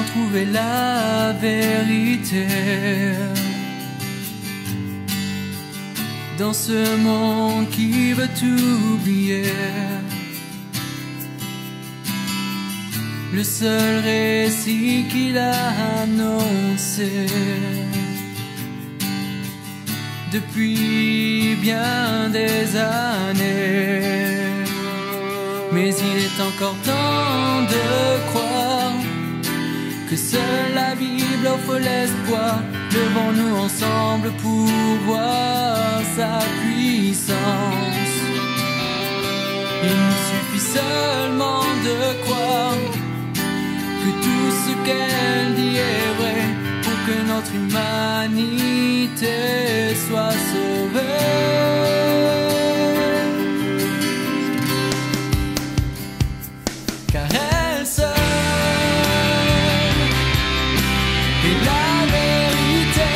trouver la vérité dans ce monde qui veut tout oublier. Le seul récit qu'il a annoncé depuis bien des années. Mais il est encore temps de croire que seule la Bible offre l'espoir. Levons-nous ensemble pour voir sa puissance. Il nous suffit seulement de croire que tout ce qu'elle dit est vrai pour que notre humanité soit sauvée. Car elle seule est la vérité,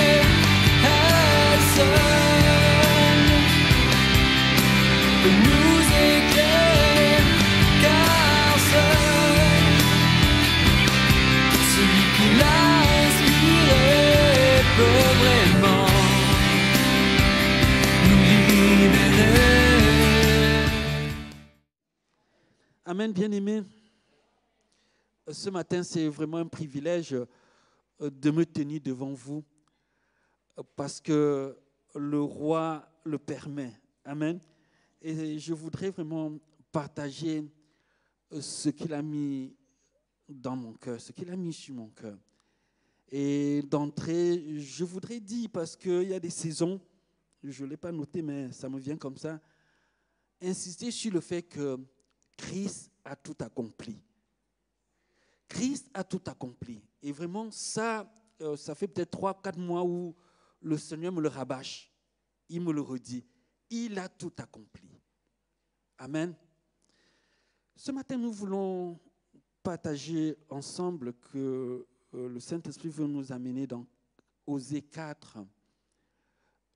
elle seule peut nous éclairer, car seul celui qui l'a inspiré peut vraiment nous libérer. Amen, bien-aimés. Ce matin, c'est vraiment un privilège de me tenir devant vous parce que le roi le permet. Amen. Et je voudrais vraiment partager ce qu'il a mis dans mon cœur, ce qu'il a mis sur mon cœur. Et d'entrée, je voudrais dire, parce qu'il y a des saisons, je ne l'ai pas noté, mais ça me vient comme ça, insister sur le fait que Christ a tout accompli. Christ a tout accompli. Et vraiment, ça fait peut-être 3-4 mois où le Seigneur me le rabâche. Il me le redit. Il a tout accompli. Amen. Ce matin, nous voulons partager ensemble que le Saint-Esprit veut nous amener dans Osée 4,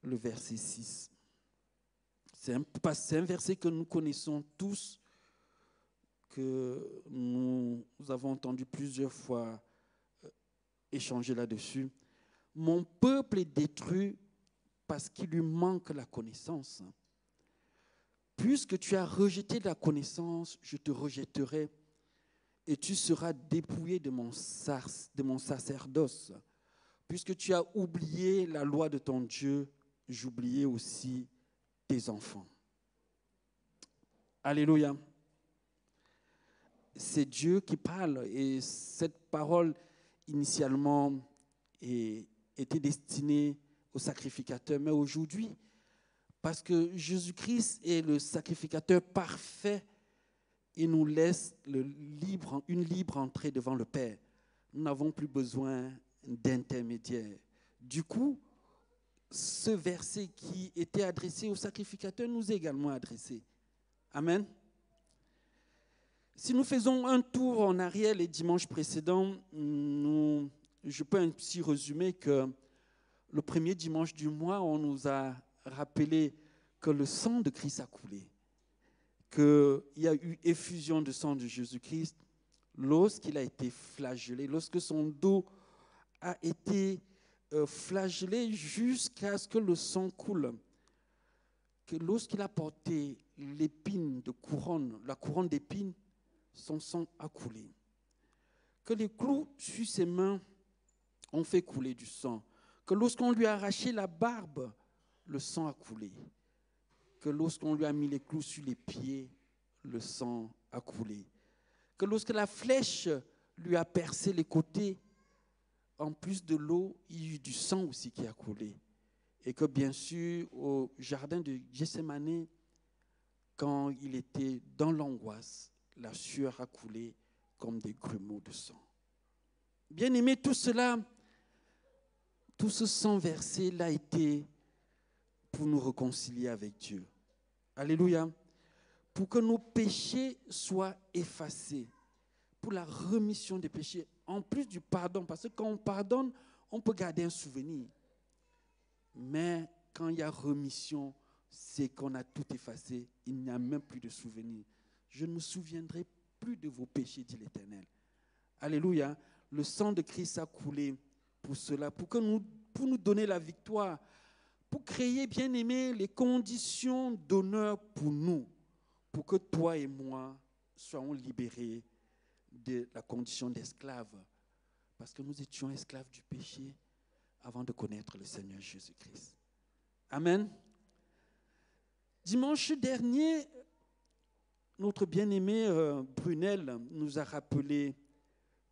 le verset 6. C'est un verset que nous connaissons tous, que nous avons entendu plusieurs fois échanger là-dessus. Mon peuple est détruit parce qu'il lui manque la connaissance. Puisque tu as rejeté la connaissance, je te rejetterai et tu seras dépouillé de mon sacerdoce. Puisque tu as oublié la loi de ton Dieu, j'oubliais aussi tes enfants. Alléluia. C'est Dieu qui parle et cette parole initialement était destinée au sacrificateur. Mais aujourd'hui, parce que Jésus-Christ est le sacrificateur parfait, il nous laisse une libre entrée devant le Père. Nous n'avons plus besoin d'intermédiaire. Du coup, ce verset qui était adressé au sacrificateur nous est également adressé. Amen. Si nous faisons un tour en arrière les dimanches précédents, je peux ainsi résumer que le premier dimanche du mois, on nous a rappelé que le sang de Christ a coulé, qu'il y a eu effusion de sang de Jésus-Christ lorsqu'il a été flagellé, lorsque son dos a été flagellé jusqu'à ce que le sang coule, que lorsqu'il a porté l'épine de couronne, la couronne d'épines, son sang a coulé. Que les clous sur ses mains ont fait couler du sang. Que lorsqu'on lui a arraché la barbe, le sang a coulé. Que lorsqu'on lui a mis les clous sur les pieds, le sang a coulé. Que lorsque la flèche lui a percé les côtés, en plus de l'eau, il y a eu du sang aussi qui a coulé. Et que bien sûr, au jardin de Gethsémani, quand il était dans l'angoisse, la sueur a coulé comme des grumeaux de sang. Bien-aimé, tout cela, tout ce sang versé l'a été pour nous réconcilier avec Dieu. Alléluia. Pour que nos péchés soient effacés. Pour la remission des péchés. En plus du pardon, parce que quand on pardonne, on peut garder un souvenir. Mais quand il y a remission, c'est qu'on a tout effacé. Il n'y a même plus de souvenir. Je ne me souviendrai plus de vos péchés, dit l'Éternel. Alléluia. Le sang de Christ a coulé pour cela, pour nous donner la victoire, pour créer, bien aimé, les conditions d'honneur pour nous, pour que toi et moi soyons libérés de la condition d'esclave, parce que nous étions esclaves du péché avant de connaître le Seigneur Jésus-Christ. Amen. Dimanche dernier, notre bien-aimé Brunel nous a rappelé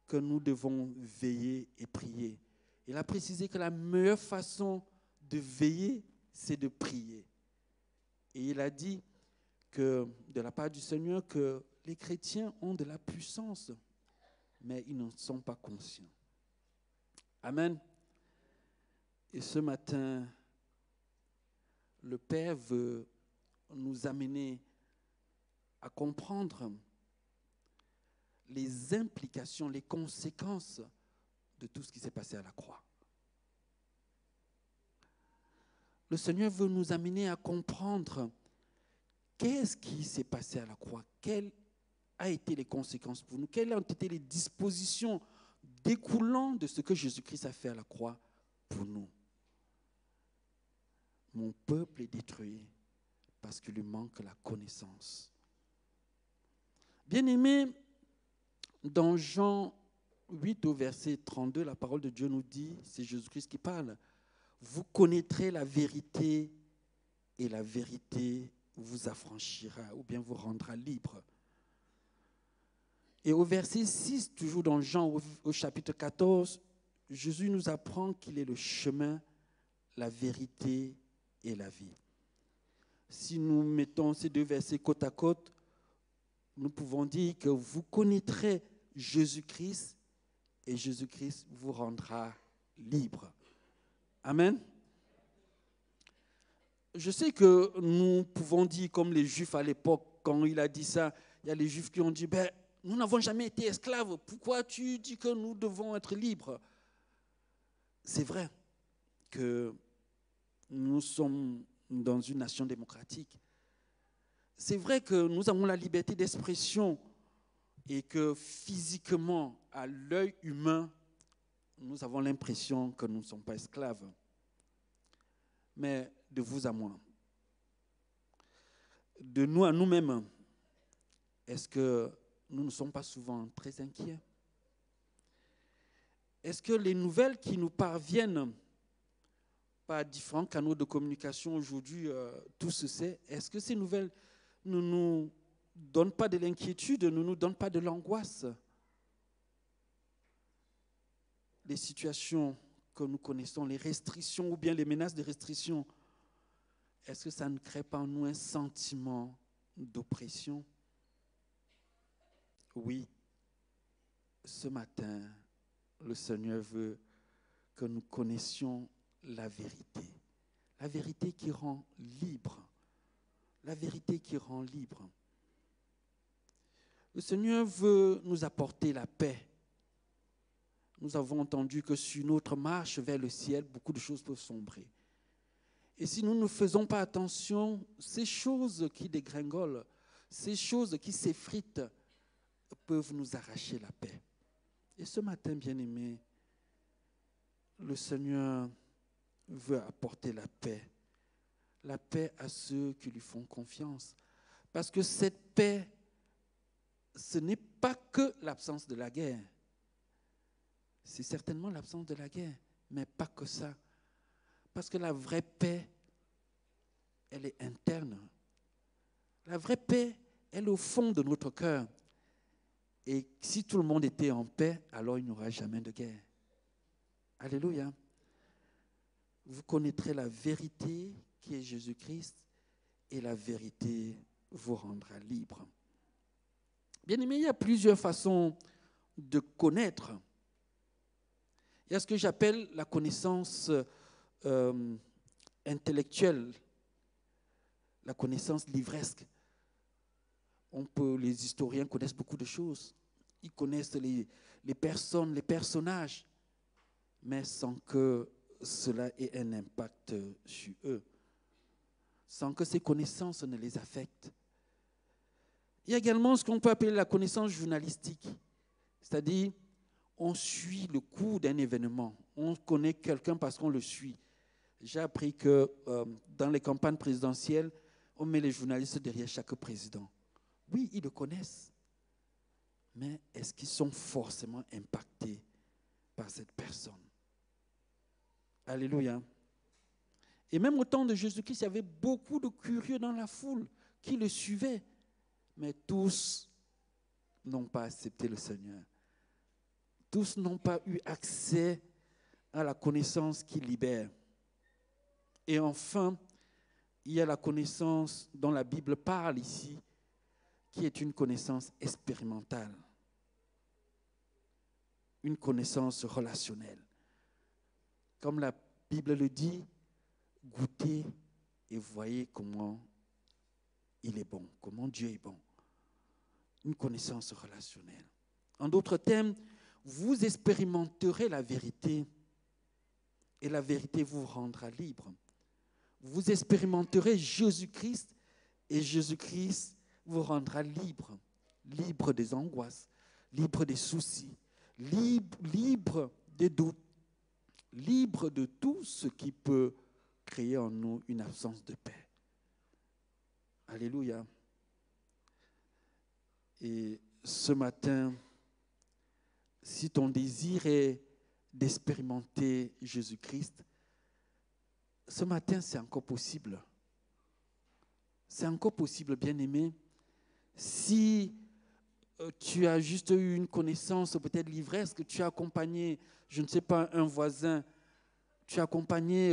que nous devons veiller et prier. Il a précisé que la meilleure façon de veiller, c'est de prier. Et il a dit que, de la part du Seigneur, que les chrétiens ont de la puissance, mais ils n'en sont pas conscients. Amen. Et ce matin, le Père veut nous amener à comprendre les implications, les conséquences de tout ce qui s'est passé à la croix. Le Seigneur veut nous amener à comprendre qu'est-ce qui s'est passé à la croix, quelles ont été les conséquences pour nous, quelles ont été les dispositions découlant de ce que Jésus-Christ a fait à la croix pour nous. Mon peuple est détruit parce qu'il lui manque la connaissance. Bien-aimés, dans Jean 8 au verset 32, la parole de Dieu nous dit, c'est Jésus-Christ qui parle, « Vous connaîtrez la vérité et la vérité vous affranchira ou bien vous rendra libre. » Et au verset 6, toujours dans Jean au chapitre 14, Jésus nous apprend qu'il est le chemin, la vérité et la vie. Si nous mettons ces deux versets côte à côte, nous pouvons dire que vous connaîtrez Jésus-Christ et Jésus-Christ vous rendra libre. Amen. Je sais que nous pouvons dire comme les Juifs à l'époque, quand il a dit ça, il y a les Juifs qui ont dit, nous n'avons jamais été esclaves, pourquoi tu dis que nous devons être libres? C'est vrai que nous sommes dans une nation démocratique. C'est vrai que nous avons la liberté d'expression et que physiquement, à l'œil humain, nous avons l'impression que nous ne sommes pas esclaves. Mais de vous à moi, de nous à nous-mêmes, est-ce que nous ne sommes pas souvent très inquiets? Est-ce que les nouvelles qui nous parviennent par différents canaux de communication aujourd'hui, tout se sait, est-ce que ces nouvelles ne nous donnent pas de l'inquiétude, ne nous donnent pas de l'angoisse? Les situations que nous connaissons, les restrictions ou bien les menaces de restrictions, est-ce que ça ne crée pas en nous un sentiment d'oppression? Oui, ce matin, le Seigneur veut que nous connaissions la vérité qui rend libre, la vérité qui rend libre. Le Seigneur veut nous apporter la paix. Nous avons entendu que sur notre marche vers le ciel, beaucoup de choses peuvent sombrer. Et si nous ne faisons pas attention, ces choses qui dégringolent, ces choses qui s'effritent, peuvent nous arracher la paix. Et ce matin, bien-aimés, le Seigneur veut apporter la paix à ceux qui lui font confiance. Parce que cette paix, ce n'est pas que l'absence de la guerre. C'est certainement l'absence de la guerre, mais pas que ça. Parce que la vraie paix, elle est interne. La vraie paix, elle est au fond de notre cœur. Et si tout le monde était en paix, alors il n'y aura jamais de guerre. Alléluia. Vous connaîtrez la vérité qui est Jésus-Christ et la vérité vous rendra libre. Bien aimé, il y a plusieurs façons de connaître. Il y a ce que j'appelle la connaissance intellectuelle, la connaissance livresque. Les historiens connaissent beaucoup de choses. Ils connaissent les personnes, les personnages, mais sans que cela ait un impact sur eux, sans que ces connaissances ne les affectent. Il y a également ce qu'on peut appeler la connaissance journalistique, c'est-à-dire on suit le cours d'un événement. On connaît quelqu'un parce qu'on le suit. J'ai appris que dans les campagnes présidentielles, on met les journalistes derrière chaque président. Oui, ils le connaissent. Mais est-ce qu'ils sont forcément impactés par cette personne? Alléluia. Et même au temps de Jésus-Christ, il y avait beaucoup de curieux dans la foule qui le suivaient. Mais tous n'ont pas accepté le Seigneur. Tous n'ont pas eu accès à la connaissance qui libère. Et enfin, il y a la connaissance dont la Bible parle ici, qui est une connaissance expérimentale, une connaissance relationnelle. Comme la Bible le dit, goûtez et voyez comment il est bon, comment Dieu est bon. Une connaissance relationnelle. En d'autres termes, vous expérimenterez la vérité et la vérité vous rendra libre. Vous expérimenterez Jésus-Christ et Jésus-Christ vous rendra libre. Libre des angoisses, libre des soucis, libre des doutes, libre de tout ce qui peut créer en nous une absence de paix. Alléluia. Et ce matin, si ton désir est d'expérimenter Jésus-Christ, ce matin, c'est encore possible. C'est encore possible, bien-aimé. Si tu as juste eu une connaissance, peut-être l'ivresse, que tu as accompagné, je ne sais pas, un voisin, tu as accompagné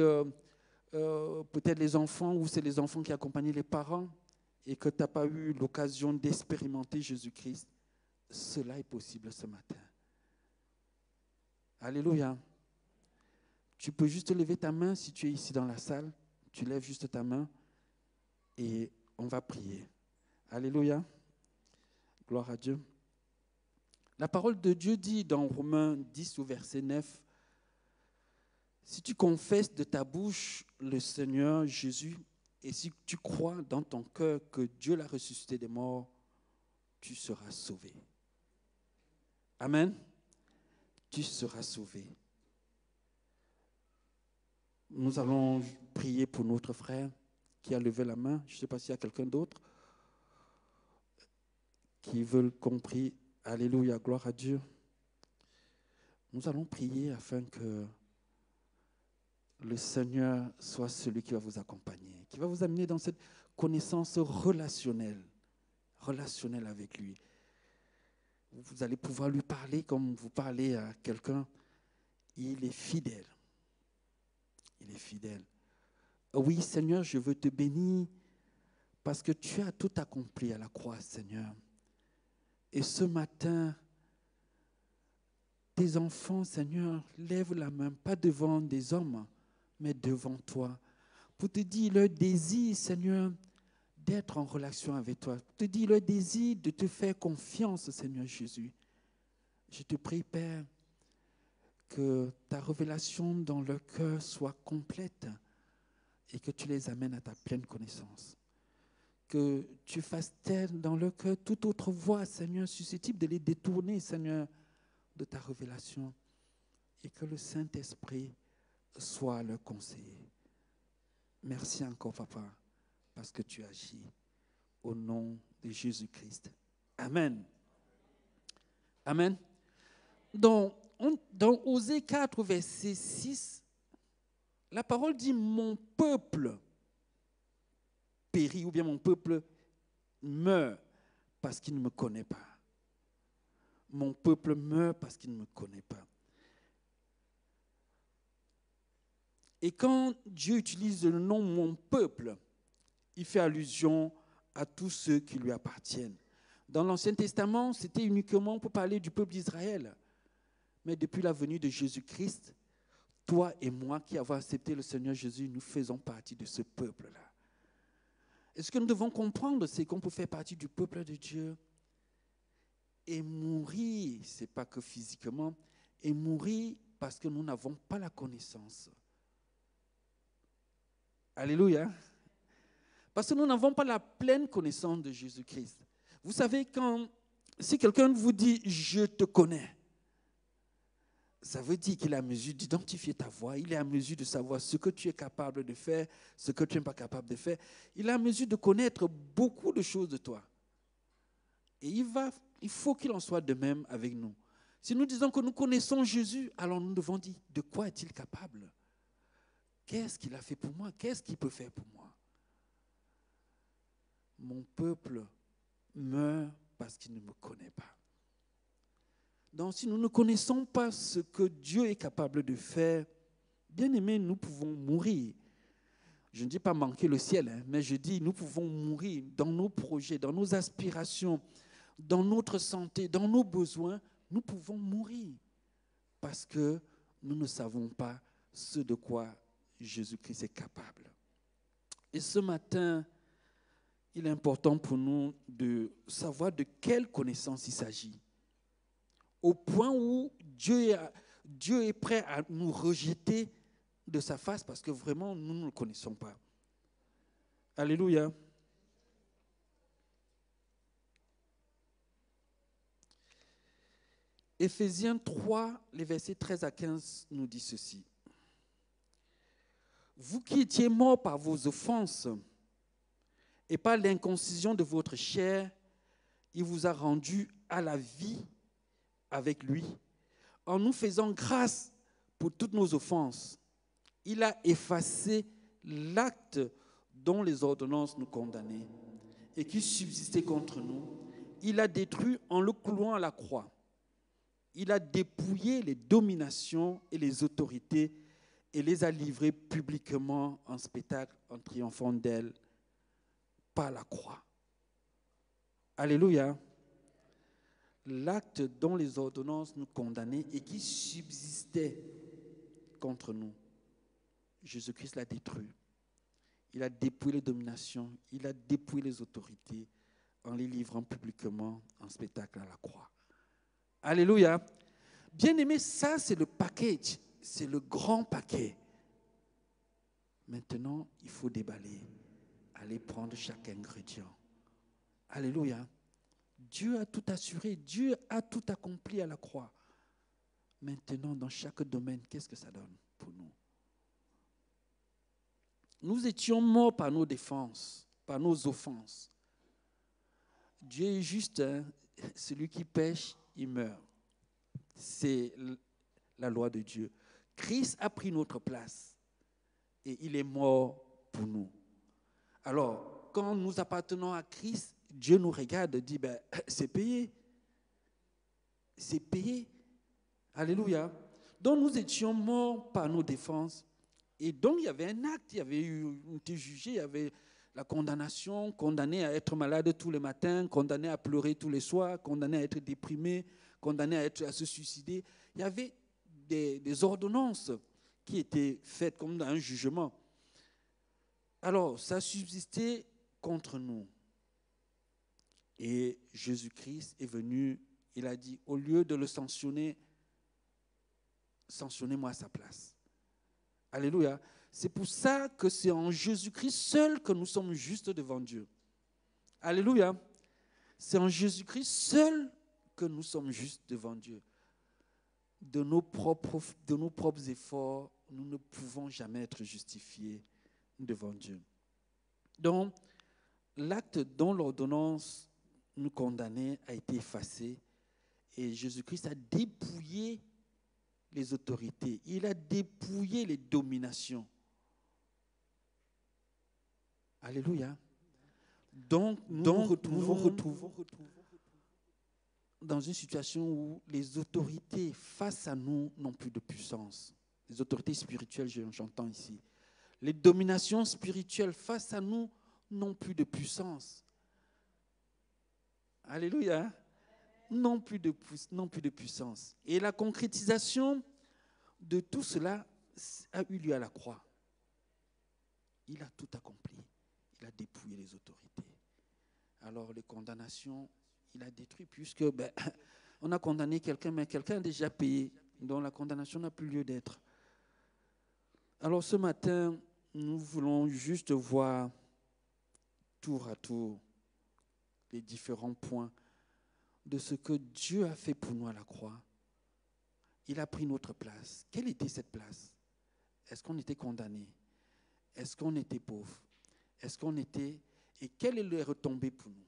peut-être les enfants, ou c'est les enfants qui accompagnaient les parents, et que tu n'as pas eu l'occasion d'expérimenter Jésus-Christ, cela est possible ce matin. Alléluia. Tu peux juste lever ta main si tu es ici dans la salle. Tu lèves juste ta main et on va prier. Alléluia. Gloire à Dieu. La parole de Dieu dit dans Romains 10 au verset 9, si tu confesses de ta bouche le Seigneur Jésus et si tu crois dans ton cœur que Dieu l'a ressuscité des morts, tu seras sauvé. Amen. Tu seras sauvé. Nous allons prier pour notre frère qui a levé la main. Je ne sais pas s'il y a quelqu'un d'autre qui veut compris. Alléluia, gloire à Dieu. Nous allons prier afin que le Seigneur soit celui qui va vous accompagner, qui va vous amener dans cette connaissance relationnelle avec lui. Vous allez pouvoir lui parler comme vous parlez à quelqu'un. Il est fidèle. Il est fidèle. Oui, Seigneur, je veux te bénir parce que tu as tout accompli à la croix, Seigneur. Et ce matin, tes enfants, Seigneur, lèvent la main, pas devant des hommes, mais devant toi, pour te dire leur désir, Seigneur, d'être en relation avec toi, pour te dire leur désir de te faire confiance, Seigneur Jésus. Je te prie, Père, que ta révélation dans leur cœur soit complète et que tu les amènes à ta pleine connaissance. Que tu fasses taire dans leur cœur toute autre voie, Seigneur, susceptible de les détourner, Seigneur, de ta révélation. Et que le Saint-Esprit soit leur conseiller. Merci encore, Papa, parce que tu agis au nom de Jésus-Christ. Amen. Amen. Dans Osée 4, verset 6, la parole dit « Mon peuple périt » ou bien « Mon peuple meurt parce qu'il ne me connaît pas. » Mon peuple meurt parce qu'il ne me connaît pas. Et quand Dieu utilise le nom « mon peuple », il fait allusion à tous ceux qui lui appartiennent. Dans l'Ancien Testament, c'était uniquement pour parler du peuple d'Israël. Mais depuis la venue de Jésus-Christ, toi et moi qui avons accepté le Seigneur Jésus, nous faisons partie de ce peuple-là. Et ce que nous devons comprendre, c'est qu'on peut faire partie du peuple de Dieu et mourir, ce n'est pas que physiquement, et mourir parce que nous n'avons pas la connaissance. Alléluia. Parce que nous n'avons pas la pleine connaissance de Jésus-Christ. Vous savez, si quelqu'un vous dit « je te connais », ça veut dire qu'il est à mesure d'identifier ta voix, il est à mesure de savoir ce que tu es capable de faire, ce que tu n'es pas capable de faire. Il est à mesure de connaître beaucoup de choses de toi. Et il faut qu'il en soit de même avec nous. Si nous disons que nous connaissons Jésus, alors nous devons dire, de quoi est-il capable? Qu'est-ce qu'il a fait pour moi? Qu'est-ce qu'il peut faire pour moi? Mon peuple meurt parce qu'il ne me connaît pas. Donc, si nous ne connaissons pas ce que Dieu est capable de faire, bien aimé, nous pouvons mourir. Je ne dis pas manquer le ciel, mais je dis nous pouvons mourir dans nos projets, dans nos aspirations, dans notre santé, dans nos besoins. Nous pouvons mourir parce que nous ne savons pas ce de quoi Jésus-Christ est capable. Et ce matin, il est important pour nous de savoir de quelle connaissance il s'agit. Au point où Dieu est prêt à nous rejeter de sa face parce que vraiment, nous ne le connaissons pas. Alléluia. Éphésiens 3, les versets 13 à 15 nous dit ceci. Vous qui étiez morts par vos offenses et par l'inconcision de votre chair, il vous a rendus à la vie avec lui, en nous faisant grâce pour toutes nos offenses. Il a effacé l'acte dont les ordonnances nous condamnaient et qui subsistait contre nous. Il a détruit en le clouant à la croix. Il a dépouillé les dominations et les autorités et les a livrées publiquement en spectacle en triomphant d'elles par la croix. Alléluia. L'acte dont les ordonnances nous condamnaient et qui subsistait contre nous, Jésus-Christ l'a détruit. Il a dépouillé les dominations, il a dépouillé les autorités en les livrant publiquement en spectacle à la croix. Alléluia. Bien-aimé, ça c'est le package, c'est le grand paquet. Maintenant, il faut déballer, aller prendre chaque ingrédient. Alléluia. Dieu a tout assuré, Dieu a tout accompli à la croix. Maintenant, dans chaque domaine, qu'est-ce que ça donne pour nous? Nous étions morts par nos défenses, par nos offenses. Dieu est juste, hein? Celui qui pêche, il meurt. C'est la loi de Dieu. Christ a pris notre place et il est mort pour nous. Alors, quand nous appartenons à Christ, Dieu nous regarde et dit, c'est payé. C'est payé. Alléluia. Donc nous étions morts par nos défenses. Et donc il y avait un acte, il y avait eu, on était jugé, il y avait la condamnation, condamné à être malade tous les matins, condamné à pleurer tous les soirs, condamné à être déprimé, condamné à se suicider. Il y avait des ordonnances qui étaient faites comme dans un jugement. Alors, ça subsistait contre nous. Et Jésus-Christ est venu, il a dit, au lieu de le sanctionner, sanctionnez-moi à sa place. Alléluia. C'est pour ça que c'est en Jésus-Christ seul que nous sommes justes devant Dieu. Alléluia. C'est en Jésus-Christ seul que nous sommes justes devant Dieu. De nos propres efforts, nous ne pouvons jamais être justifiés devant Dieu. Donc, l'acte dont l'ordonnance nous condamnait a été effacé et Jésus-Christ a dépouillé les autorités. Il a dépouillé les dominations. Alléluia. Donc, nous nous retrouvons dans une situation où les autorités face à nous n'ont plus de puissance. Les autorités spirituelles, j'entends ici. Les dominations spirituelles face à nous n'ont plus de puissance. Alléluia. Non plus de puissance. Et la concrétisation de tout cela a eu lieu à la croix. Il a tout accompli. Il a dépouillé les autorités. Alors les condamnations, il a détruit puisque on a condamné quelqu'un, mais quelqu'un a déjà payé. Donc la condamnation n'a plus lieu d'être. Alors ce matin, nous voulons juste voir tour à tour les différents points de ce que Dieu a fait pour nous à la croix. il a pris notre place. Quelle était cette place? Est-ce qu'on était condamné? Est-ce qu'on était pauvre? Est-ce qu'on était... Et quelle est les retombées pour nous?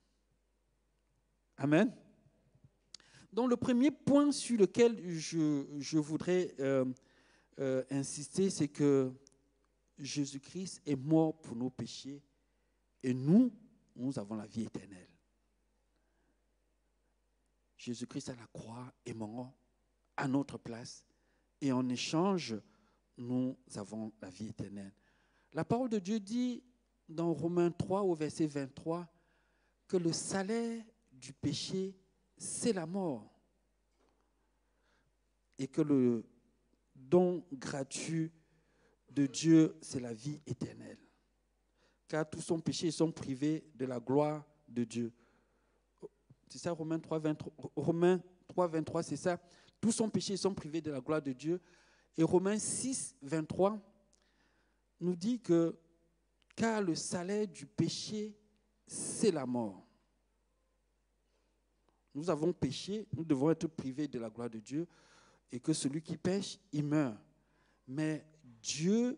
Amen. Donc le premier point sur lequel je voudrais insister, c'est que Jésus-Christ est mort pour nos péchés et nous avons la vie éternelle. Jésus-Christ à la croix est mort à notre place et en échange, nous avons la vie éternelle. La parole de Dieu dit dans Romains 3 au verset 23 que le salaire du péché, c'est la mort et que le don gratuit de Dieu, c'est la vie éternelle. Car tous sont péchés et sont privés de la gloire de Dieu. C'est ça, Romains 3, 23, c'est ça. Tous sont péchés et sont privés de la gloire de Dieu. Et Romains 6, 23 nous dit que car le salaire du péché, c'est la mort. Nous avons péché, nous devons être privés de la gloire de Dieu et que celui qui pêche, il meurt. Mais Dieu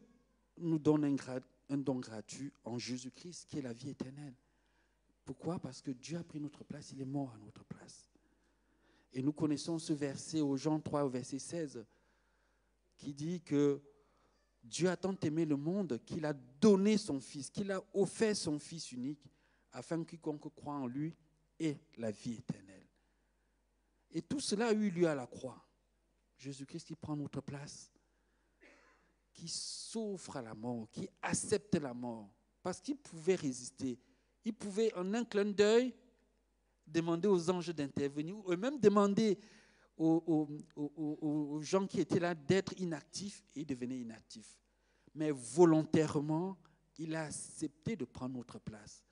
nous donne un don gratuit en Jésus-Christ qui est la vie éternelle. Pourquoi? Parce que Dieu a pris notre place, il est mort à notre place. Et nous connaissons ce verset au Jean 3, au verset 16, qui dit que Dieu a tant aimé le monde qu'il a donné son Fils, qu'il a offert son Fils unique, afin que quiconque croit en lui ait la vie éternelle. Et tout cela a eu lieu à la croix. Jésus-Christ qui prend notre place, qui souffre à la mort, qui accepte la mort, parce qu'il pouvait résister. Il pouvait, en un clin d'œil, demander aux anges d'intervenir, ou même demander aux gens qui étaient là d'être inactifs, et ils devenaient inactifs. Mais volontairement, il a accepté de prendre notre place,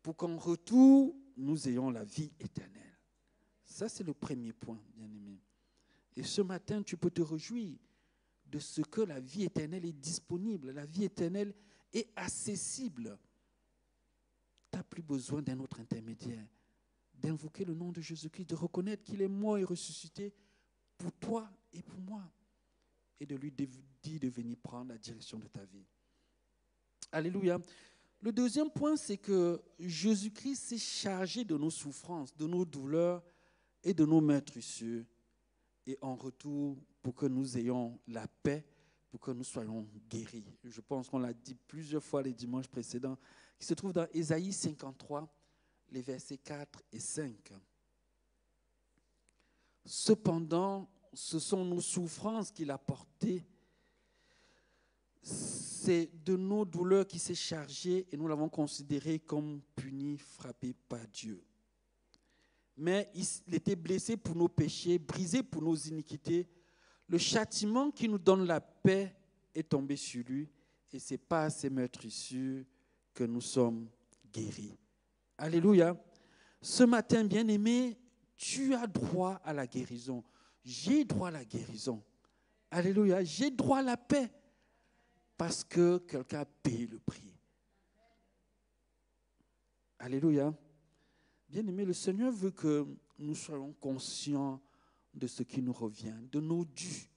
pour qu'en retour, nous ayons la vie éternelle. Ça, c'est le premier point, bien-aimé. Et ce matin, tu peux te réjouir de ce que la vie éternelle est disponible. La vie éternelle est accessible. Tu n'as plus besoin d'un autre intermédiaire, d'invoquer le nom de Jésus-Christ, de reconnaître qu'il est mort et ressuscité pour toi et pour moi, et de lui dire de venir prendre la direction de ta vie. Alléluia. Le deuxième point, c'est que Jésus-Christ s'est chargé de nos souffrances, de nos douleurs et de nos meurtrissures, et en retour, pour que nous ayons la paix, pour que nous soyons guéris. Je pense qu'on l'a dit plusieurs fois les dimanches précédents, qui se trouve dans Ésaïe 53, les versets 4 et 5. Cependant, ce sont nos souffrances qu'il a portées. C'est de nos douleurs qu'il s'est chargé et nous l'avons considéré comme puni, frappé par Dieu. Mais il était blessé pour nos péchés, brisé pour nos iniquités. Le châtiment qui nous donne la paix est tombé sur lui et c'est par ses meurtrissures que nous sommes guéris. Alléluia. Ce matin, bien-aimé, tu as droit à la guérison. J'ai droit à la guérison. Alléluia. J'ai droit à la paix parce que quelqu'un a payé le prix. Alléluia. Bien-aimé, le Seigneur veut que nous soyons conscients de ce qui nous revient, de nos dus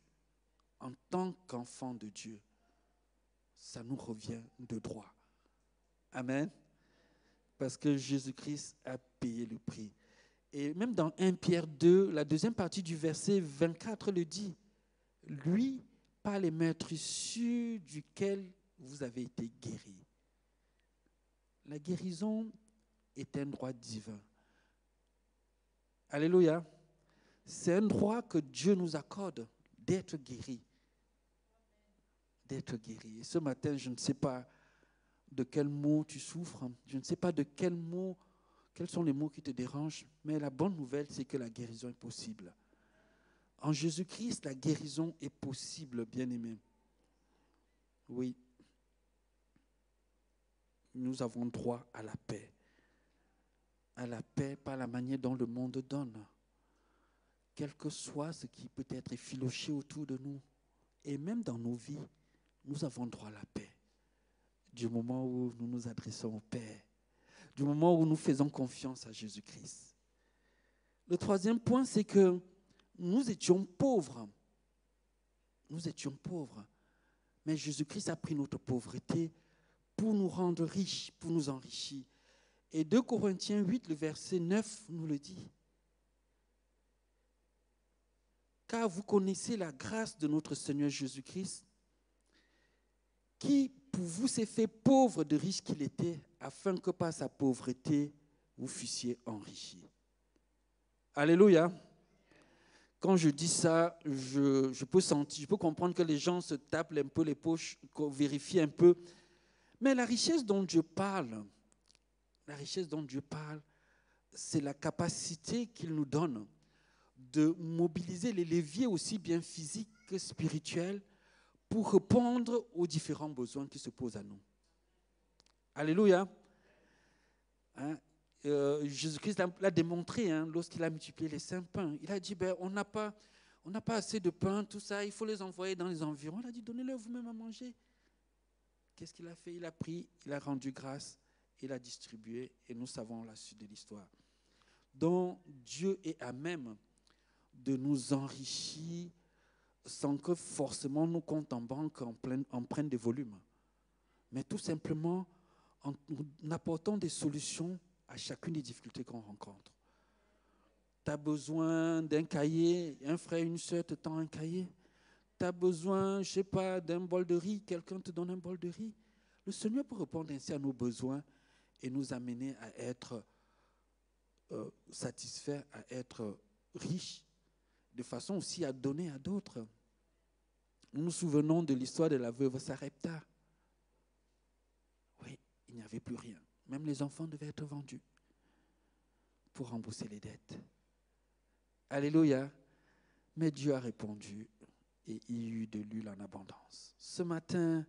en tant qu'enfants de Dieu. Ça nous revient de droit. Amen. Parce que Jésus-Christ a payé le prix. Et même dans 1 Pierre 2, la deuxième partie du verset 24 le dit. Lui, par les meurtrissures duquel vous avez été guéris. La guérison est un droit divin. Alléluia. C'est un droit que Dieu nous accorde d'être guéris. D'être guéris. Et ce matin, je ne sais pas de quel mot tu souffres. Je ne sais pas de quels sont les mots qui te dérangent. Mais la bonne nouvelle, c'est que la guérison est possible. En Jésus-Christ, la guérison est possible, bien-aimé. Oui. Nous avons droit à la paix. À la paix par la manière dont le monde donne. Quel que soit ce qui peut être effiloché autour de nous, et même dans nos vies, nous avons droit à la paix. Du moment où nous nous adressons au Père, du moment où nous faisons confiance à Jésus-Christ. Le troisième point, c'est que nous étions pauvres, Nous étions pauvres. Mais Jésus-Christ a pris notre pauvreté pour nous rendre riches, pour nous enrichir. Et 2 Corinthiens 8, le verset 9 nous le dit. Car vous connaissez la grâce de notre Seigneur Jésus-Christ, qui pour vous s'est fait pauvre de riche qu'il était, afin que par sa pauvreté, vous fussiez enrichis. Alléluia. Quand je dis ça, je peux comprendre que les gens se tapent un peu les poches, vérifient un peu. Mais la richesse dont Dieu parle, c'est la capacité qu'il nous donne de mobiliser les leviers aussi bien physiques que spirituels pour répondre aux différents besoins qui se posent à nous. Alléluia. Hein? Jésus-Christ l'a démontré lorsqu'il a multiplié les 5 pains. Il a dit, on n'a pas assez de pain, tout ça, il faut les envoyer dans les environs. Il a dit, donnez-leur vous-même à manger. Qu'est-ce qu'il a fait? Il a pris, il a rendu grâce, il a distribué, et nous savons la suite de l'histoire. Donc, Dieu est à même de nous enrichir sans que forcément nos comptes en banque en prennent des volumes. Mais tout simplement en apportant des solutions à chacune des difficultés qu'on rencontre. Tu as besoin d'un cahier, un frère, une soeur te tend un cahier. Tu as besoin, je ne sais pas, d'un bol de riz, quelqu'un te donne un bol de riz. Le Seigneur peut répondre ainsi à nos besoins et nous amener à être satisfaits, à être riches, de façon aussi à donner à d'autres. Nous nous souvenons de l'histoire de la veuve Sarepta. Oui, il n'y avait plus rien. Même les enfants devaient être vendus pour rembourser les dettes. Alléluia. Mais Dieu a répondu et il y eut de l'huile en abondance. Ce matin,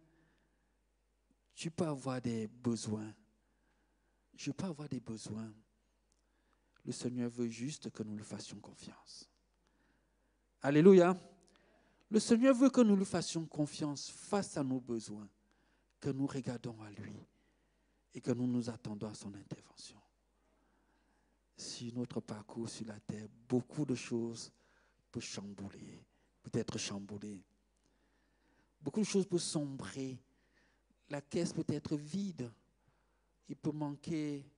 tu peux avoir des besoins. Je peux avoir des besoins. Le Seigneur veut juste que nous lui fassions confiance. Alléluia. Le Seigneur veut que nous lui fassions confiance face à nos besoins, que nous regardons à lui et que nous nous attendons à son intervention. Sur notre parcours sur la terre, beaucoup de choses peuvent chambouler, peut-être chamboulées. Beaucoup de choses peuvent sombrer. La caisse peut être vide. Il peut manquer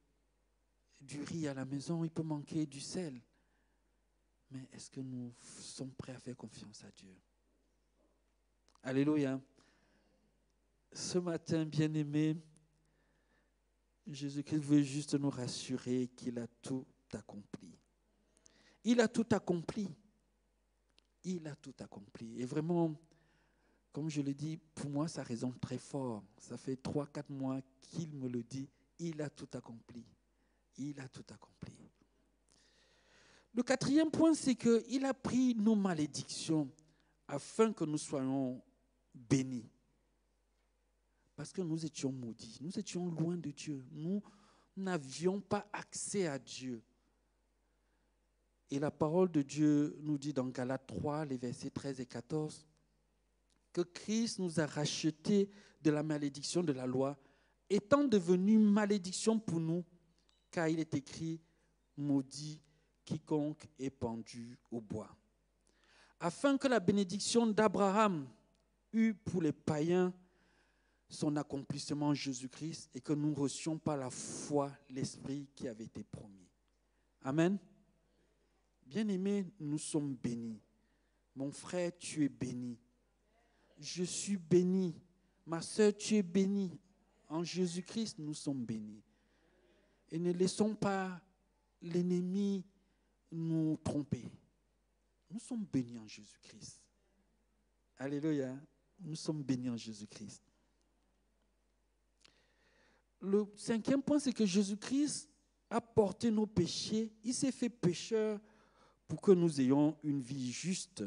du riz à la maison, il peut manquer du sel. Mais est-ce que nous sommes prêts à faire confiance à Dieu? Alléluia. Ce matin, bien-aimés, Jésus-Christ veut juste nous rassurer qu'il a tout accompli. Il a tout accompli. Il a tout accompli. Et vraiment, comme je le dis, pour moi, ça résonne très fort. Ça fait 3-4 mois qu'il me le dit. Il a tout accompli. Il a tout accompli. Le 4e point, c'est qu'il a pris nos malédictions afin que nous soyons bénis. Parce que nous étions maudits, nous étions loin de Dieu, nous n'avions pas accès à Dieu. Et la parole de Dieu nous dit dans Galates 3, les versets 13 et 14, que Christ nous a rachetés de la malédiction de la loi, étant devenu malédiction pour nous, car il est écrit, maudit quiconque est pendu au bois. Afin que la bénédiction d'Abraham eût pour les païens son accomplissement en Jésus-Christ et que nous reçuons par la foi l'Esprit qui avait été promis. Amen. Bien-aimés, nous sommes bénis. Mon frère, tu es béni. Je suis béni. Ma sœur, tu es bénie. En Jésus-Christ, nous sommes bénis. Et ne laissons pas l'ennemi nous tromper. Nous sommes bénis en Jésus-Christ. Alléluia. Nous sommes bénis en Jésus-Christ. Le 5e point, c'est que Jésus-Christ a porté nos péchés. Il s'est fait pécheur pour que nous ayons une vie juste.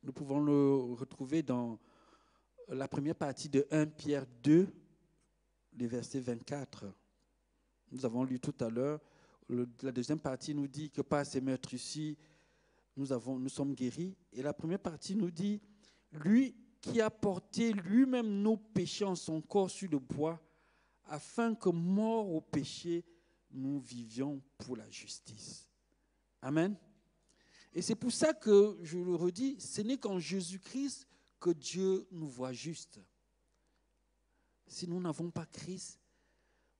Nous pouvons le retrouver dans la première partie de 1 Pierre 2, les versets 24. Nous avons lu tout à l'heure. La deuxième partie nous dit que par ces meurtres-ci, nous sommes guéris. Et la première partie nous dit, lui qui a porté lui-même nos péchés en son corps sur le bois, afin que, morts au péché, nous vivions pour la justice. Amen. Et c'est pour ça que, je le redis, ce n'est qu'en Jésus-Christ que Dieu nous voit juste. Si nous n'avons pas Christ,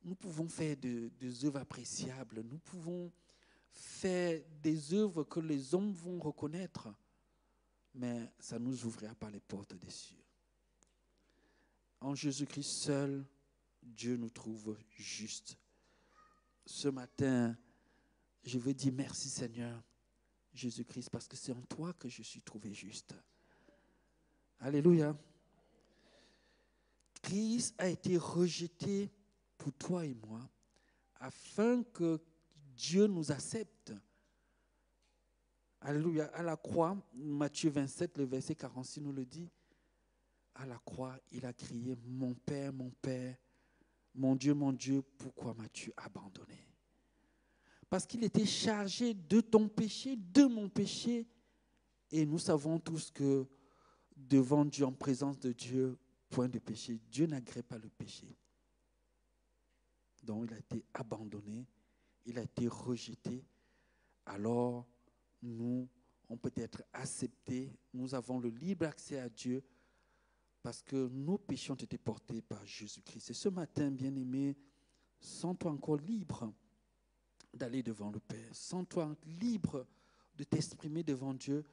nous pouvons faire des œuvres appréciables, nous pouvons faire des œuvres que les hommes vont reconnaître, mais ça ne nous ouvrira pas les portes des cieux. En Jésus-Christ seul, Dieu nous trouve justes. Ce matin, je veux dire merci Seigneur, Jésus-Christ, parce que c'est en toi que je suis trouvé juste. Alléluia. Christ a été rejeté pour toi et moi, afin que Dieu nous accepte. Alléluia. À la croix, Matthieu 27, le verset 46 nous le dit. À la croix, il a crié, mon Père, mon Dieu, pourquoi m'as-tu abandonné? Parce qu'il était chargé de ton péché, de mon péché. Et nous savons tous que devant Dieu, en présence de Dieu, point de péché. Dieu n'agrée pas le péché. Donc il a été abandonné, il a été rejeté. Alors nous, on peut être acceptés, nous avons le libre accès à Dieu parce que nos péchés ont été portés par Jésus-Christ. Et ce matin, bien-aimé, sens-toi encore libre d'aller devant le Père. Sens-toi libre de t'exprimer devant Dieu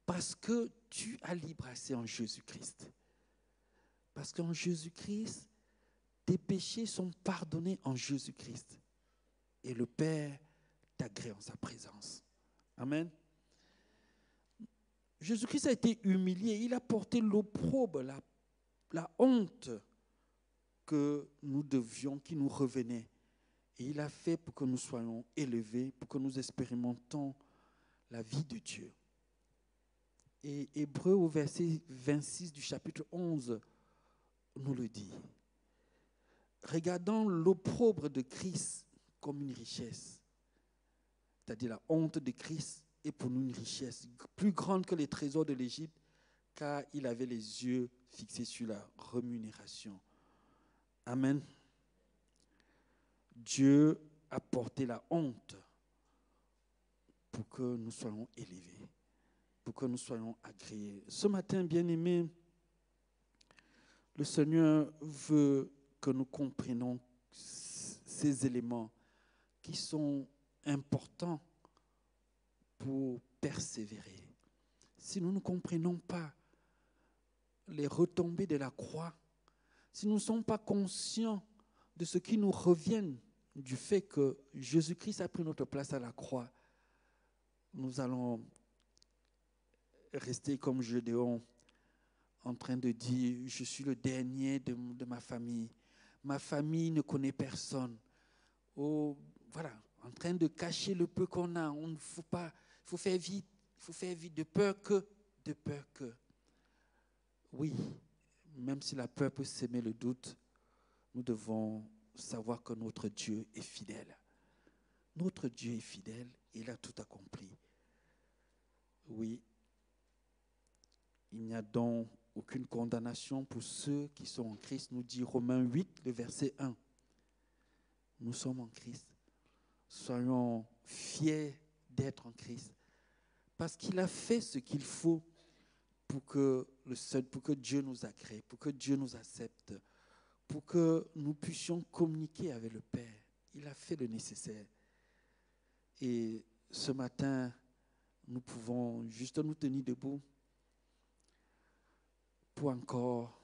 parce que tu as libre accès en Jésus-Christ. Parce qu'en Jésus-Christ, tes péchés sont pardonnés en Jésus-Christ. Et le Père t'agrée en sa présence. Amen. Jésus-Christ a été humilié. Il a porté l'opprobre, la honte que nous devions, qui nous revenait. Et il a fait pour que nous soyons élevés, pour que nous expérimentons la vie de Dieu. Et Hébreux au verset 26 du chapitre 11 nous le dit. Regardons l'opprobre de Christ comme une richesse, c'est-à-dire la honte de Christ est pour nous une richesse plus grande que les trésors de l'Égypte, car il avait les yeux fixés sur la rémunération. Amen. Dieu a porté la honte pour que nous soyons élevés, pour que nous soyons agréés. Ce matin, bien-aimés, le Seigneur veut que nous comprenions ces éléments qui sont importants pour persévérer. Si nous ne comprenons pas les retombées de la croix, si nous ne sommes pas conscients de ce qui nous revient du fait que Jésus-Christ a pris notre place à la croix, nous allons rester comme Gédéon en train de dire « Je suis le dernier de ma famille. Ma famille ne connaît personne. » Oh, voilà, en train de cacher le peu qu'on a. On ne faut pas, il faut faire vite, de peur que. Oui, même si la peur peut s'aimer le doute, nous devons savoir que notre Dieu est fidèle. Notre Dieu est fidèle, il a tout accompli. Oui, il n'y a donc aucune condamnation pour ceux qui sont en Christ, nous dit Romains 8, le verset 1. Nous sommes en Christ. Soyons fiers d'être en Christ. Parce qu'il a fait ce qu'il faut pour que Dieu nous agrée, pour que Dieu nous accepte, pour que nous puissions communiquer avec le Père. Il a fait le nécessaire. Et ce matin, nous pouvons juste nous tenir debout pour encore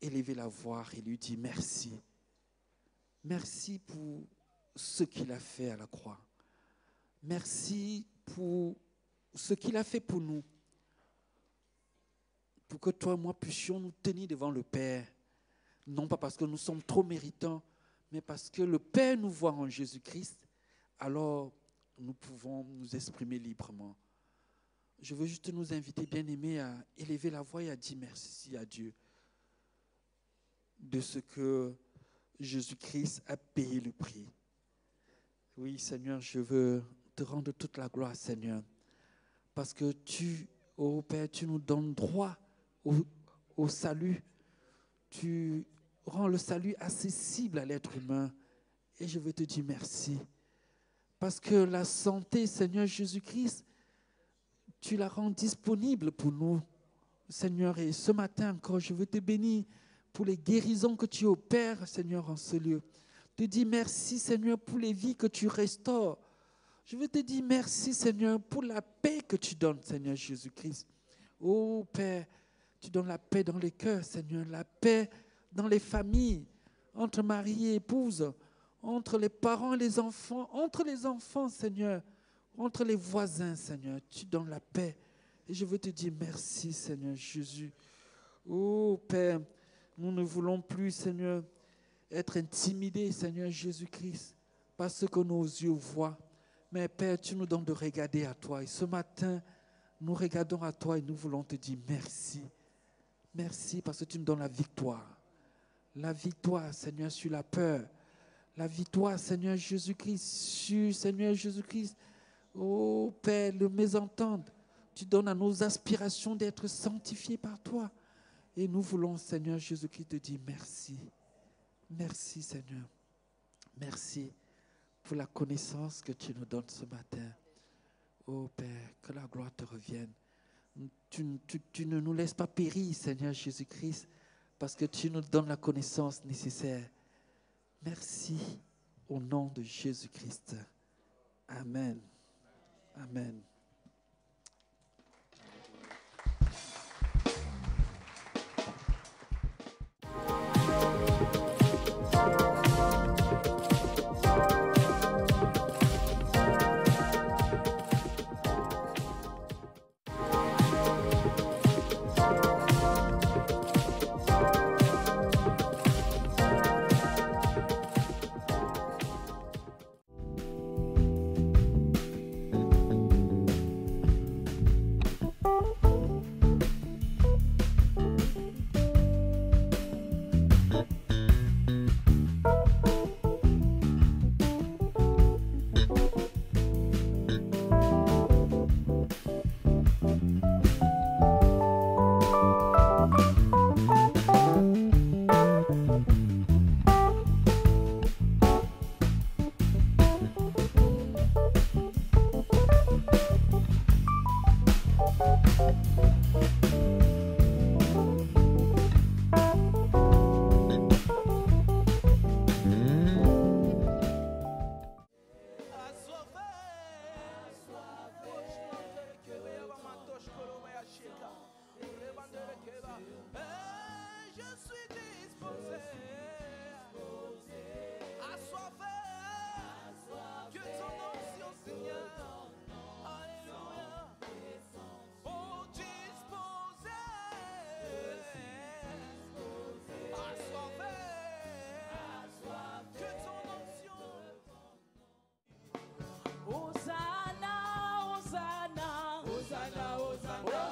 élever la voix et lui dire merci. Merci pour ce qu'il a fait à la croix. Merci pour ce qu'il a fait pour nous. Pour que toi et moi puissions nous tenir devant le Père. Non pas parce que nous sommes trop méritants, mais parce que le Père nous voit en Jésus-Christ. Alors, nous pouvons nous exprimer librement. Je veux juste nous inviter, bien-aimés, à élever la voix et à dire merci à Dieu de ce que Jésus-Christ a payé le prix. Oui, Seigneur, je veux te rendre toute la gloire, Seigneur, parce que tu, ô Père, tu nous donnes droit au salut. Tu rends le salut accessible à l'être humain. Et je veux te dire merci. Parce que la santé, Seigneur Jésus-Christ, tu la rends disponible pour nous, Seigneur. Et ce matin encore, je veux te bénir pour les guérisons que tu opères, Seigneur, en ce lieu. Je te dis merci, Seigneur, pour les vies que tu restaures. Je veux te dire merci, Seigneur, pour la paix que tu donnes, Seigneur Jésus-Christ. Oh Père, tu donnes la paix dans les cœurs, Seigneur, la paix dans les familles, entre mari et épouse, entre les parents et les enfants, entre les enfants, Seigneur, entre les voisins, Seigneur. Tu donnes la paix. Et je veux te dire merci, Seigneur Jésus. Oh Père, nous ne voulons plus, Seigneur, être intimidés, Seigneur Jésus-Christ, par ce que nos yeux voient. Mais Père, tu nous donnes de regarder à toi. Et ce matin, nous regardons à toi et nous voulons te dire merci. Merci parce que tu nous donnes la victoire. La victoire, Seigneur, sur la peur. La victoire, Seigneur Jésus-Christ, sur Seigneur Jésus-Christ. Oh Père, le mésentendre. Tu donnes à nos aspirations d'être sanctifiés par toi. Et nous voulons, Seigneur Jésus-Christ, te dire merci. Merci, Seigneur. Merci pour la connaissance que tu nous donnes ce matin. Oh Père, que la gloire te revienne. Tu ne nous laisses pas périr, Seigneur Jésus-Christ, parce que tu nous donnes la connaissance nécessaire. Merci au nom de Jésus-Christ. Amen. Amen. Hosanna, Hosanna, Hosanna, Hosanna.